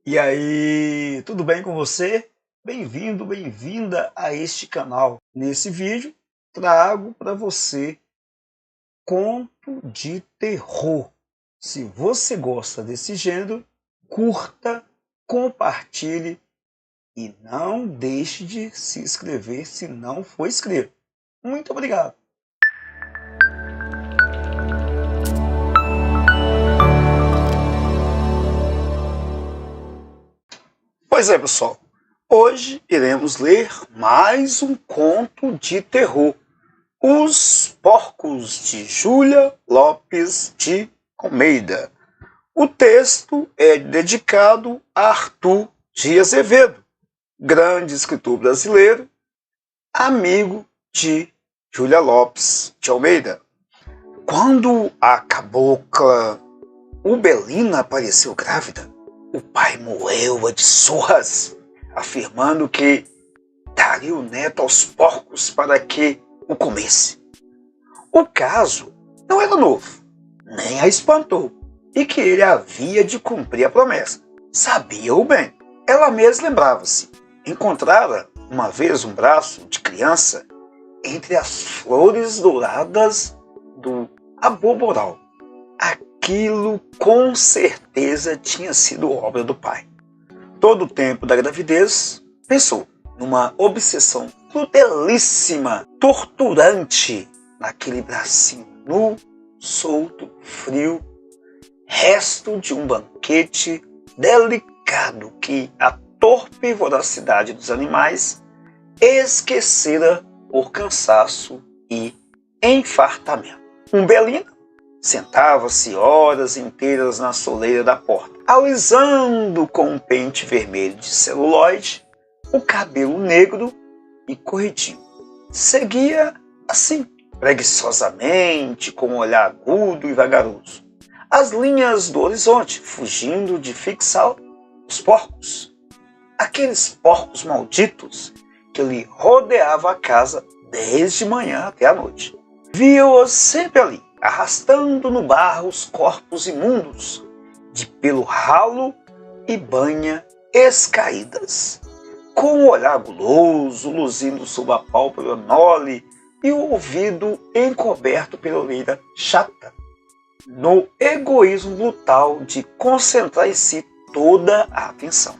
E aí, tudo bem com você? Bem-vindo, bem-vinda a este canal. Nesse vídeo, trago para você conto de terror. Se você gosta desse gênero, curta, compartilhe e não deixe de se inscrever se não for inscrito. Muito obrigado! Pois é, pessoal. Hoje iremos ler mais um conto de terror. Os Porcos, de Júlia Lopes de Almeida. O texto é dedicado a Arthur de Azevedo, grande escritor brasileiro, amigo de Júlia Lopes de Almeida. Quando a cabocla Ubelina apareceu grávida, o pai moeu-a de surras, afirmando que daria o neto aos porcos para que o comesse. O caso não era novo, nem a espantou, e que ele havia de cumprir a promessa. Sabia-o bem. Ela mesma lembrava-se. Encontrara uma vez um braço de criança entre as flores douradas do aboboral. Aquilo com certeza tinha sido obra do pai. Todo o tempo da gravidez, pensou numa obsessão crudelíssima, torturante, naquele bracinho nu, solto, frio, resto de um banquete delicado que a torpe voracidade dos animais esquecera por cansaço e enfartamento. Umbelina sentava-se horas inteiras na soleira da porta, alisando com um pente vermelho de celuloide o cabelo negro e corridinho. Seguia assim, preguiçosamente, com um olhar agudo e vagaroso, as linhas do horizonte, fugindo de fixar os porcos. Aqueles porcos malditos que lhe rodeavam a casa desde manhã até a noite. Via-os sempre ali, arrastando no barro os corpos imundos, de pelo ralo e banha escaídas, com o olhar guloso luzindo sob a pálpebra mole e o ouvido encoberto pela orelha chata, no egoísmo brutal de concentrar em si toda a atenção.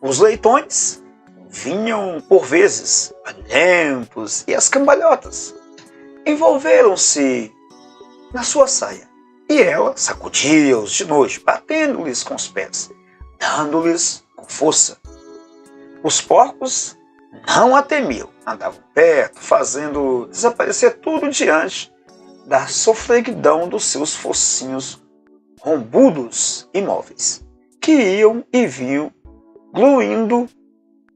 Os leitões vinham por vezes, barulhentos, e as cambalhotas envolveram-se na sua saia, e ela sacudia-os de noite, batendo-lhes com os pés, dando-lhes com força. Os porcos não a temiam, andavam perto, fazendo desaparecer tudo diante da sofreguidão dos seus focinhos rombudos imóveis, que iam e vinham, gluindo,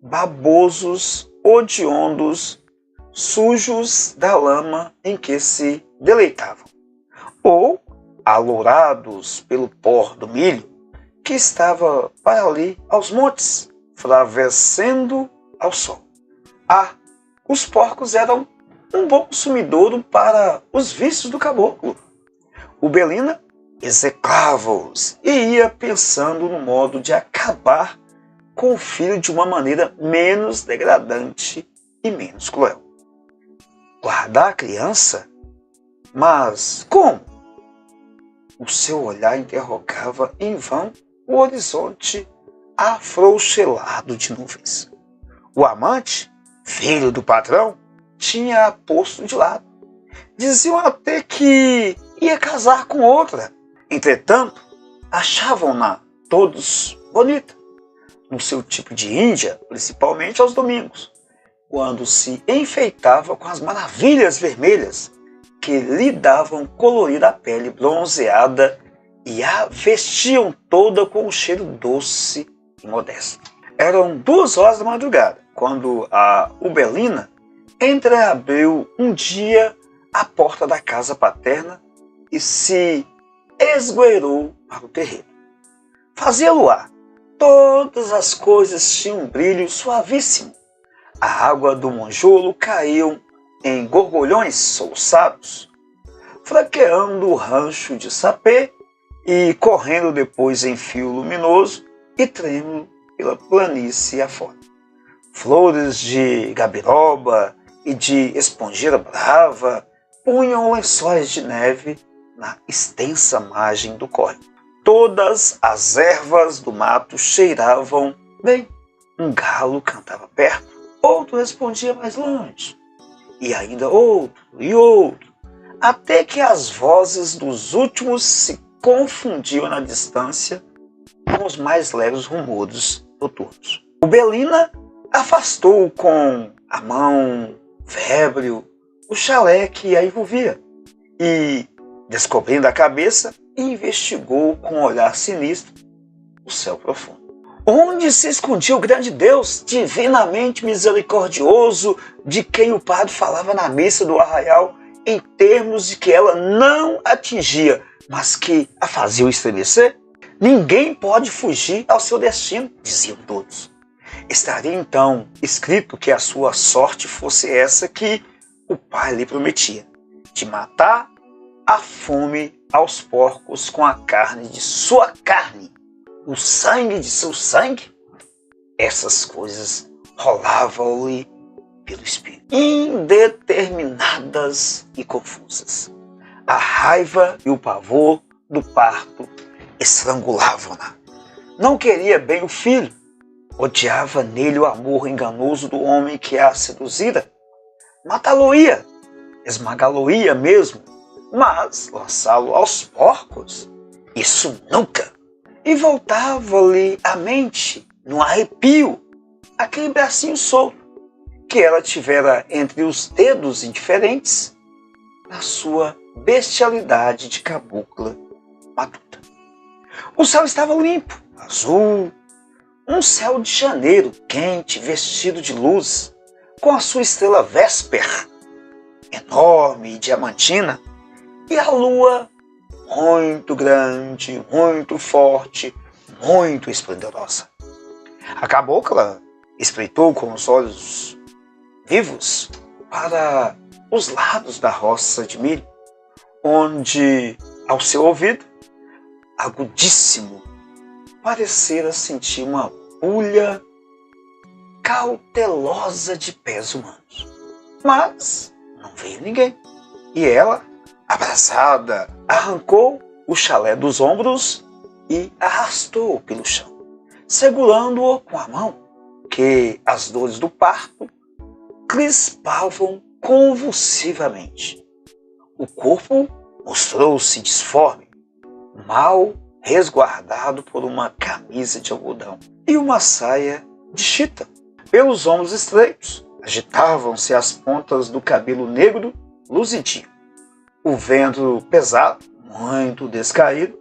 babosos, odiondos, sujos da lama em que se deleitavam, ou alourados pelo pó do milho, que estava para ali aos montes, fravescendo ao sol. Os porcos eram um bom sumidouro para os vícios do caboclo. Ubelina execrava-os e ia pensando no modo de acabar com o filho de uma maneira menos degradante e menos cruel. Guardar a criança? Mas como? O seu olhar interrogava em vão o horizonte afrouxelado de nuvens. O amante, filho do patrão, tinha posto de lado. Diziam até que ia casar com outra. Entretanto, achavam-na todos bonita, no seu tipo de índia, principalmente aos domingos, quando se enfeitava com as maravilhas vermelhas que lhe davam colorida a pele bronzeada e a vestiam toda com um cheiro doce e modesto. Eram 2 horas da madrugada, quando a Ubelina entreabriu um dia a porta da casa paterna e se esgueirou para o terreiro. Fazia luar. Todas as coisas tinham um brilho suavíssimo. A água do monjolo caía em gorgolhões soluçados, franqueando o rancho de sapê e correndo depois em fio luminoso e trêmulo pela planície afora. Flores de gabiroba e de esponjeira brava punham lençóis de neve na extensa margem do córrego. Todas as ervas do mato cheiravam bem. Um galo cantava perto, outro respondia mais longe, e ainda outro e outro, até que as vozes dos últimos se confundiam na distância com os mais leves rumores noturnos. O Belina afastou com a mão fébrile o chalé que a envolvia e, descobrindo a cabeça, investigou com um olhar sinistro o céu profundo. Onde se escondia o grande Deus, divinamente misericordioso, de quem o padre falava na missa do arraial, em termos de que ela não atingia, mas que a fazia estremecer? Ninguém pode fugir ao seu destino, diziam todos. Estaria então escrito que a sua sorte fosse essa que o pai lhe prometia, de matar a fome aos porcos com a carne de sua carne, o sangue de seu sangue. Essas coisas rolavam-lhe pelo espírito, indeterminadas e confusas. A raiva e o pavor do parto estrangulavam-na. Não queria bem o filho, odiava nele o amor enganoso do homem que a seduzira. Matá-lo-ia, esmagá-lo-ia mesmo, mas lançá-lo aos porcos, isso nunca. E voltava-lhe à mente, num arrepio, aquele bracinho solto que ela tivera entre os dedos indiferentes na sua bestialidade de cabocla matuta. O céu estava limpo, azul, um céu de janeiro quente, vestido de luz, com a sua estrela Vésper, enorme e diamantina, e a lua muito grande, muito forte, muito esplendorosa. A cabocla espreitou com os olhos vivos para os lados da roça de milho, onde, ao seu ouvido, agudíssimo, parecera sentir uma bulha cautelosa de pés humanos. Mas não veio ninguém. E ela, abraçada, arrancou o chalé dos ombros e arrastou-o pelo chão, segurando-o com a mão, que as dores do parto crispavam convulsivamente. O corpo mostrou-se disforme, mal resguardado por uma camisa de algodão e uma saia de chita. Pelos ombros estreitos agitavam-se as pontas do cabelo negro luzidio. O vento pesado, muito descaído,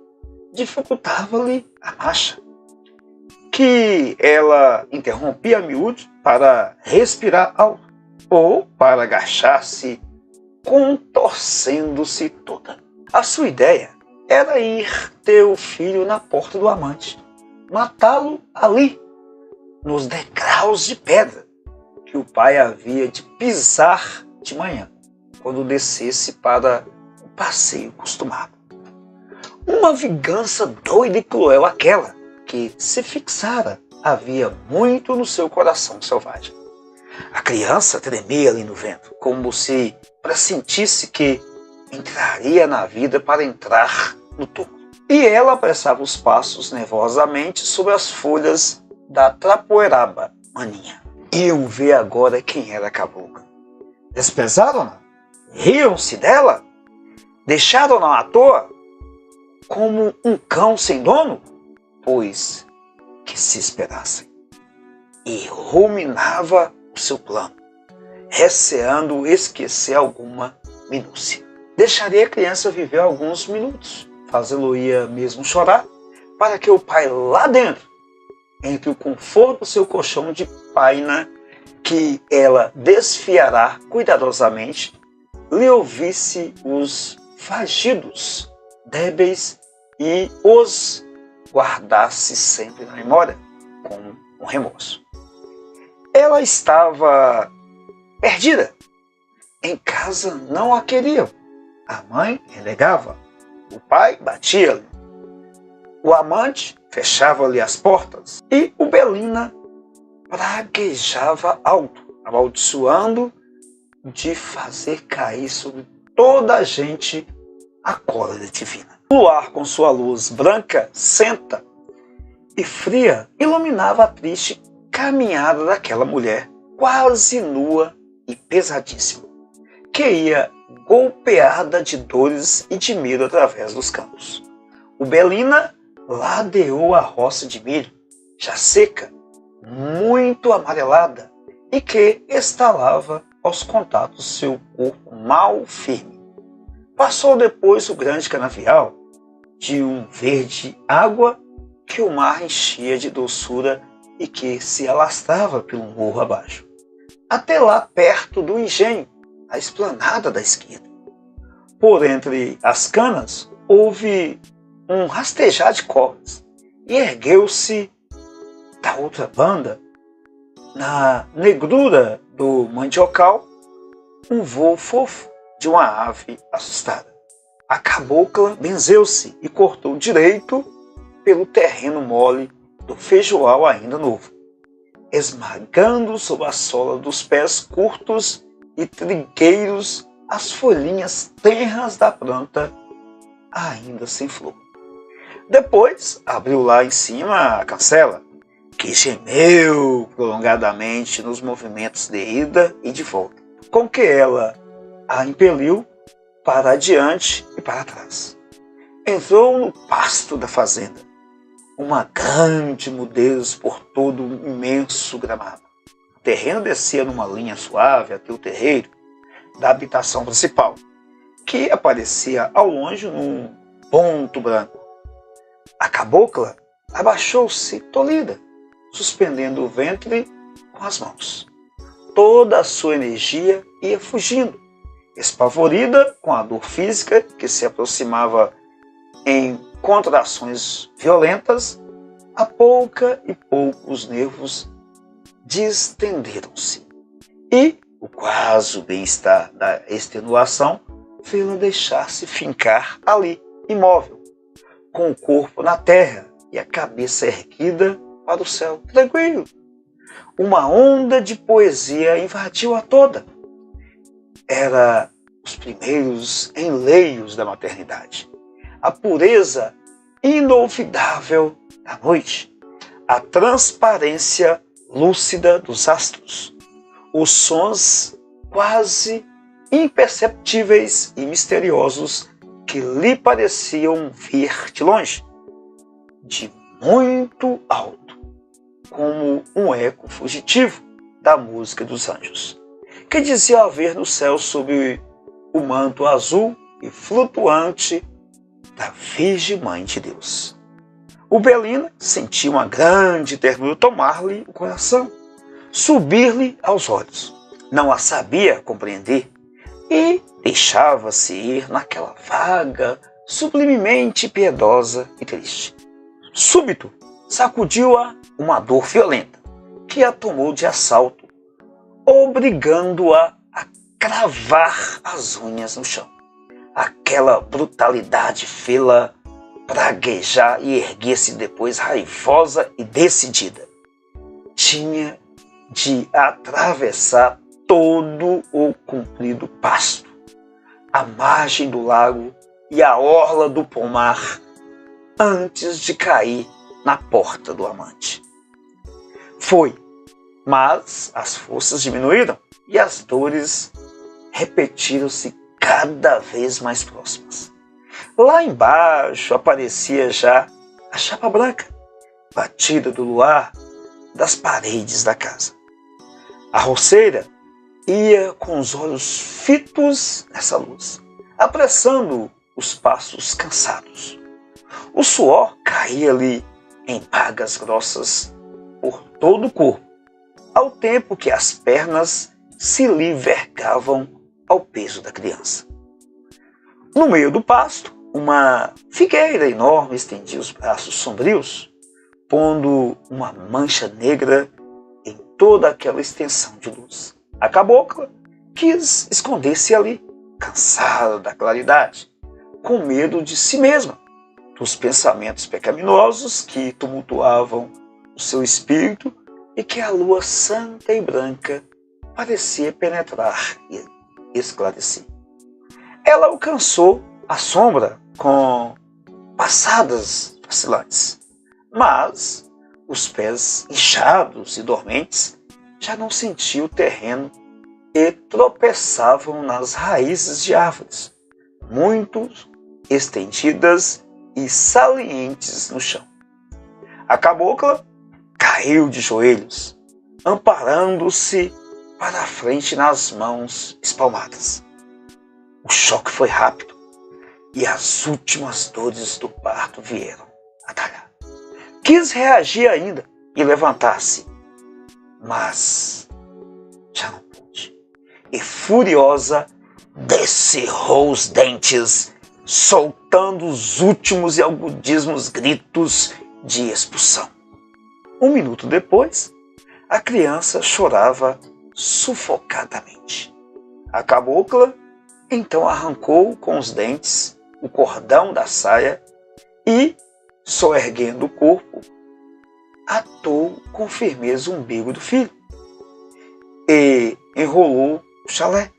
dificultava-lhe a marcha, que ela interrompia a miúde para respirar alto ou para agachar-se, contorcendo-se toda. A sua ideia era ir ter o filho na porta do amante, matá-lo ali, nos degraus de pedra que o pai havia de pisar de manhã, quando descesse para o passeio costumado. Uma vingança doida e cruel aquela que se fixara havia muito no seu coração selvagem. A criança tremia ali no vento, como se pressentisse que entraria na vida para entrar no túmulo. E ela apressava os passos nervosamente sobre as folhas da trapoeraba maninha. Iam ver agora quem era a cabocla. Desprezaram-na? Riam-se dela? Deixaram-na à toa? Como um cão sem dono? Pois que se esperassem. E ruminava o seu plano, receando esquecer alguma minúcia. Deixaria a criança viver alguns minutos, fazê-lo-ia mesmo chorar, para que o pai lá dentro, entre o conforto do seu colchão de paina, que ela desfiará cuidadosamente, lhe ouvisse os vagidos débeis e os guardasse sempre na memória, com um remorso. Ela estava perdida. Em casa não a queriam. A mãe renegava. O pai batia-lhe. O amante fechava-lhe as portas e o Belina praguejava alto, amaldiçoando de fazer cair sobre toda a gente a cólera divina. O luar, com sua luz branca, senta e fria, iluminava a triste caminhada daquela mulher, quase nua e pesadíssima, que ia golpeada de dores e de medo através dos campos. O Belina ladeou a roça de milho, já seca, muito amarelada, e que estalava aos contatos seu corpo mal firme. Passou depois o grande canavial, de um verde água que o mar enchia de doçura e que se alastrava pelo morro abaixo, até lá perto do engenho, a esplanada da esquerda. Por entre as canas houve um rastejar de cordas e ergueu-se da outra banda, na negrura do mandiocal, um voo fofo de uma ave assustada. A cabocla benzeu-se e cortou direito pelo terreno mole do feijoal ainda novo, esmagando sob a sola dos pés curtos e trigueiros as folhinhas tenras da planta ainda sem flor. Depois abriu lá em cima a cancela, que gemeu prolongadamente nos movimentos de ida e de volta, com que ela a impeliu para adiante e para trás. Entrou no pasto da fazenda, uma grande mudez por todo um imenso gramado. O terreno descia numa linha suave até o terreiro da habitação principal, que aparecia ao longe num ponto branco. A cabocla abaixou-se tolhida, suspendendo o ventre com as mãos. Toda a sua energia ia fugindo, espavorida com a dor física que se aproximava em contrações violentas. A pouco e pouco os nervos distenderam-se e o quase bem-estar da extenuação fê-la deixar-se fincar ali, imóvel, com o corpo na terra e a cabeça erguida para o céu, tranquilo. Uma onda de poesia invadiu-a toda. Era os primeiros enleios da maternidade, a pureza inolvidável da noite, a transparência lúcida dos astros, os sons quase imperceptíveis e misteriosos que lhe pareciam vir de longe, de muito alto, como um eco fugitivo da música dos anjos, que dizia haver no céu sob o manto azul e flutuante da Virgem Mãe de Deus. O Belina sentia uma grande ternura tomar-lhe o coração, subir-lhe aos olhos. Não a sabia compreender e deixava-se ir naquela vaga sublimemente piedosa e triste. Súbito, sacudiu-a uma dor violenta, que a tomou de assalto, obrigando-a a cravar as unhas no chão. Aquela brutalidade fê-la praguejar e erguer-se depois raivosa e decidida. Tinha de atravessar todo o comprido pasto, a margem do lago e a orla do pomar, antes de cair na porta do amante. Foi, mas as forças diminuíram e as dores repetiram-se cada vez mais próximas. Lá embaixo aparecia já a chapa branca, batida do luar das paredes da casa. A roceira ia com os olhos fitos nessa luz, apressando os passos cansados. O suor caía-lhe em bagas grossas por todo o corpo, ao tempo que as pernas se lhe vergavam ao peso da criança. No meio do pasto, uma figueira enorme estendia os braços sombrios, pondo uma mancha negra em toda aquela extensão de luz. A cabocla quis esconder-se ali, cansada da claridade, com medo de si mesma, dos pensamentos pecaminosos que tumultuavam o seu espírito e que a lua santa e branca parecia penetrar e esclarecer. Ela alcançou a sombra com passadas vacilantes, mas os pés inchados e dormentes já não sentiam o terreno e tropeçavam nas raízes de árvores, muito estendidas e salientes no chão. A cabocla caiu de joelhos, amparando-se para a frente nas mãos espalmadas. O choque foi rápido e as últimas dores do parto vieram a talhar. Quis reagir ainda e levantar-se, mas já não pôde. E furiosa, descerrou os dentes, soltando os últimos e agudíssimos gritos de expulsão. Um minuto depois, a criança chorava sufocadamente. A cabocla então arrancou com os dentes o cordão da saia e, soerguendo o corpo, atou com firmeza o umbigo do filho e enrolou o chalé,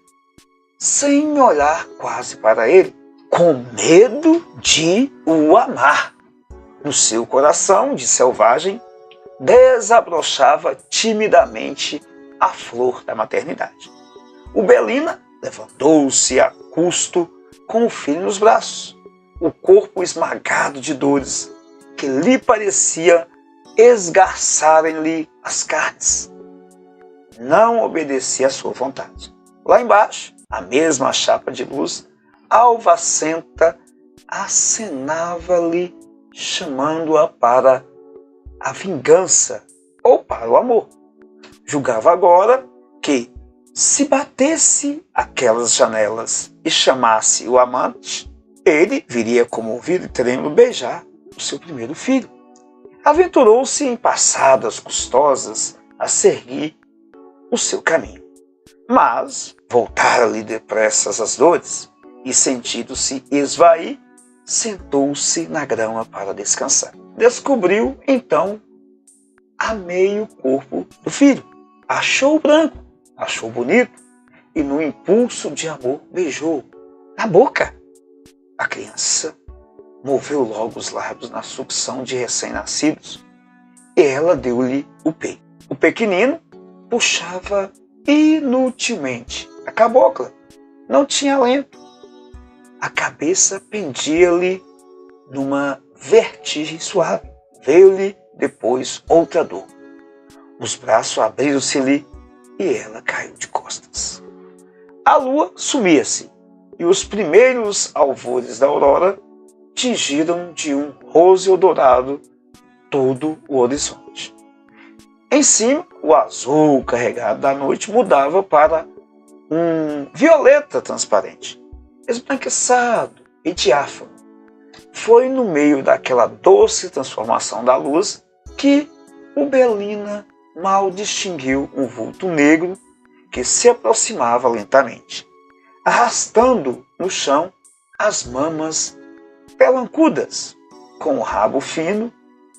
sem olhar quase para ele, com medo de o amar. No seu coração de selvagem, desabrochava timidamente a flor da maternidade. O Belina levantou-se a custo com o filho nos braços, o corpo esmagado de dores que lhe parecia esgarçarem-lhe as carnes. Não obedecia à sua vontade. Lá embaixo, a mesma chapa de luz alvacenta acenava-lhe, chamando-a para a vingança ou para o amor. Julgava agora que, se batesse aquelas janelas e chamasse o amante, ele viria comovido e trêmulo beijar o seu primeiro filho. Aventurou-se em passadas custosas a seguir o seu caminho. Mas voltaram-lhe depressas as dores e, sentindo-se esvair, sentou-se na grama para descansar. Descobriu, então, a meio corpo do filho. Achou branco, achou bonito e, no impulso de amor, beijou na boca. A criança moveu logo os lábios na sucção de recém-nascidos e ela deu-lhe o peito. O pequenino puxava inutilmente. A cabocla não tinha alento. A cabeça pendia-lhe numa vertigem suave. Veio-lhe depois outra dor. Os braços abriram-se-lhe e ela caiu de costas. A lua sumia-se e os primeiros alvores da aurora tingiram de um rosa dourado todo o horizonte. Em cima, o azul carregado da noite mudava para um violeta transparente, esbranquiçado e diáfano. Foi no meio daquela doce transformação da luz que o Belina mal distinguiu um vulto negro que se aproximava lentamente, arrastando no chão as mamas pelancudas, com o rabo fino,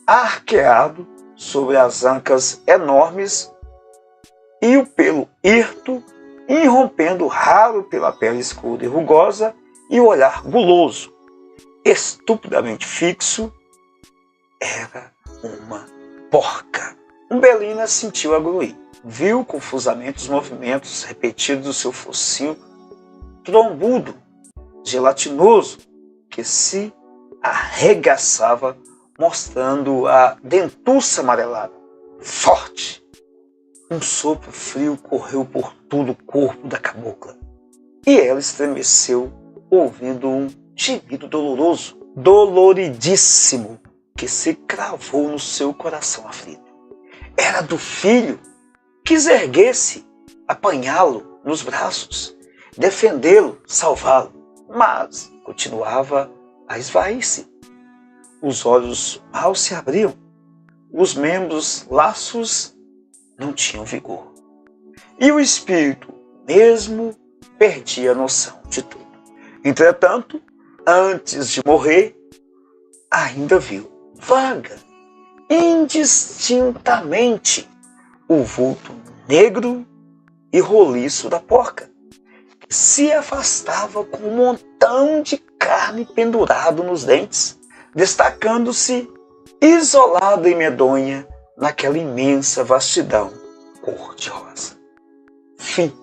arqueado sobre as ancas enormes e o pelo hirto, irrompendo raro pela pele escura e rugosa e o olhar guloso, estupidamente fixo, era uma porca. Belina sentiu a gruir. Viu confusamente os movimentos repetidos do seu focinho trombudo, gelatinoso, que se arregaçava, mostrando a dentuça amarelada. Forte! Um sopro frio correu por todo o corpo da cabocla. E ela estremeceu, ouvindo um gemido doloroso, doloridíssimo, que se cravou no seu coração aflito. Era do filho. Quis erguer-se, apanhá-lo nos braços, defendê-lo, salvá-lo, mas continuava a esvair-se. Os olhos mal se abriam, os membros laços não tinham vigor. E o espírito mesmo perdia a noção de tudo. Entretanto, antes de morrer, ainda viu vaga, indistintamente, o vulto negro e roliço da porca, que se afastava com um montão de carne pendurado nos dentes, destacando-se isolada e medonha naquela imensa vastidão cor-de-rosa. Fim.